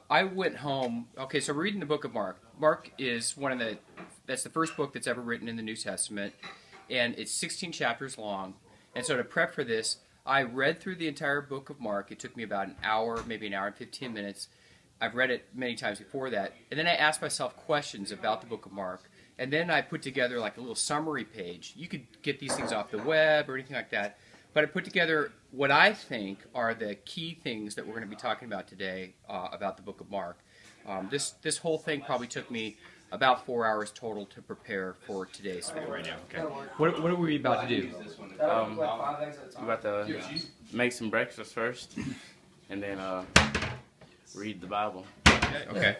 I went home. Okay, so we're reading the book of Mark. Mark is that's the first book that's ever written in the New Testament, and it's 16 chapters long. And so to prep for this, I read through the entire book of Mark. It took me about an hour, maybe an hour and 15 minutes. I've read it many times before that. And then I asked myself questions about the book of Mark. And then I put together like a little summary page. You could get these things off the web or anything like that. But I put together what I think are the key things that we're going to be talking about today about the book of Mark. This whole thing probably took me about 4 hours total to prepare for today's video right now. Okay. What are we about to do? We're about to make some breakfast first, and then read the Bible. Okay.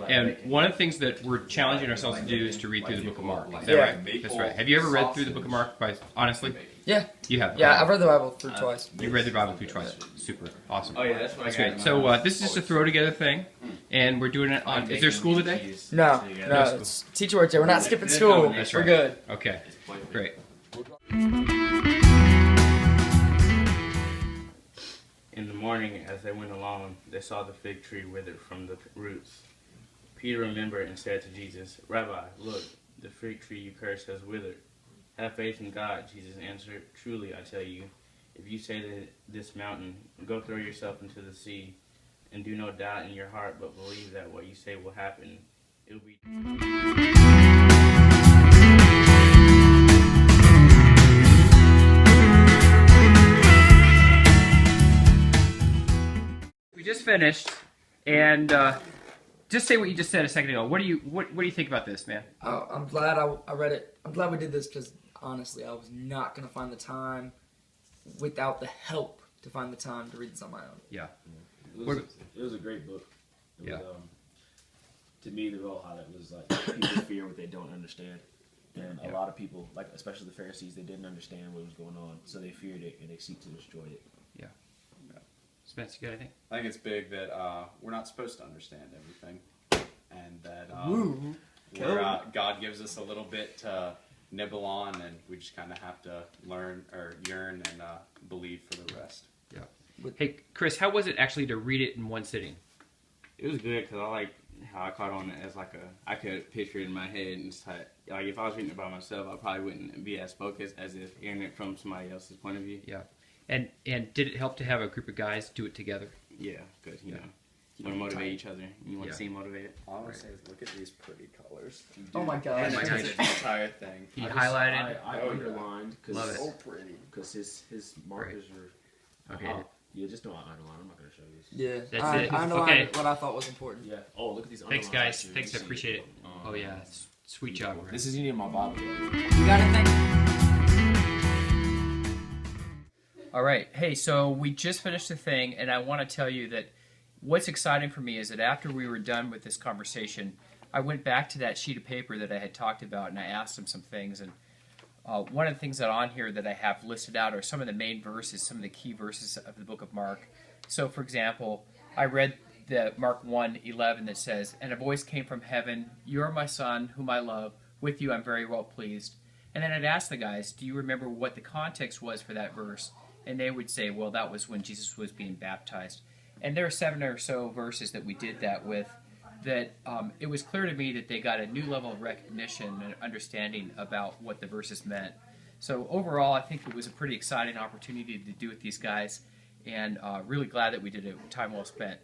And one of the things that we're challenging ourselves to do is to read through the book of Mark. Is that right? That's right. Have you ever read through the book of Mark, honestly? Yeah. You have? Yeah, I've read the Bible through twice. You've read the Bible through twice. Super. Awesome. Oh yeah, that's great. So this is just a throw together thing, and we're doing it on. Is there school today? No, it's teacher work day. We're not skipping school. That's We're right. good. Okay. Great. In the morning, as they went along, they saw the fig tree withered from the roots. Peter remembered and said to Jesus, "Rabbi, look, the fig tree you cursed has withered." "Have faith in God," Jesus answered. "Truly, I tell you, if you say to this mountain, 'Go throw yourself into the sea,' and do not doubt in your heart, but believe that what you say will happen, it will be." We just finished, and just say what you just said a second ago. What do you think about this, man? I'm glad I read it. I'm glad we did this because honestly, I was not going to find the time without the help to find the time to read this on my own. Yeah. It was a great book. It was, to me, the real highlight was like people fear what they don't understand. And a lot of people, like especially the Pharisees, they didn't understand what was going on, so they feared it and they seek to destroy it. Yeah. Spence, you got anything? I think it's big that we're not supposed to understand everything, and that God gives us a little bit to nibble on, and we just kind of have to learn or yearn and believe for the rest. Yeah. Hey, Chris, how was it actually to read it in one sitting? It was good because I like how I caught on it as I could picture it in my head, and it's like if I was reading it by myself, I probably wouldn't be as focused as if hearing it from somebody else's point of view. Yeah. And did it help to have a group of guys do it together? Yeah, because you know you want to motivate each other, and you want to seem motivated. All I want to say is look at these pretty colors. Oh my God! The entire thing. He highlighted. I underlined because Love it. So pretty. Because his markers are. Okay. Yeah, just don't underline. I'm not going to show you. Yeah, That's it. I underlined Okay. what I thought was important. Yeah. Oh, look at these. Thanks, underlines. guys. Thanks, I appreciate it. Oh yeah, sweet job. Ryan. This is in my Bible. You got anything? All right. Hey, so we just finished the thing, and I want to tell you that what's exciting for me is that after we were done with this conversation, I went back to that sheet of paper that I had talked about, and I asked him some things. And one of the things that on here that I have listed out are some of the main verses, some of the key verses of the book of Mark. So, for example, I read the Mark 1:11 that says, "And a voice came from heaven, 'You are my son, whom I love. With you I'm very well pleased.'" And then I'd ask the guys, "Do you remember what the context was for that verse?" And they would say, well, that was when Jesus was being baptized. And there are 7 or so verses that we did that with that it was clear to me that they got a new level of recognition and understanding about what the verses meant. So overall, I think it was a pretty exciting opportunity to do with these guys, and really glad that we did it. Time well spent.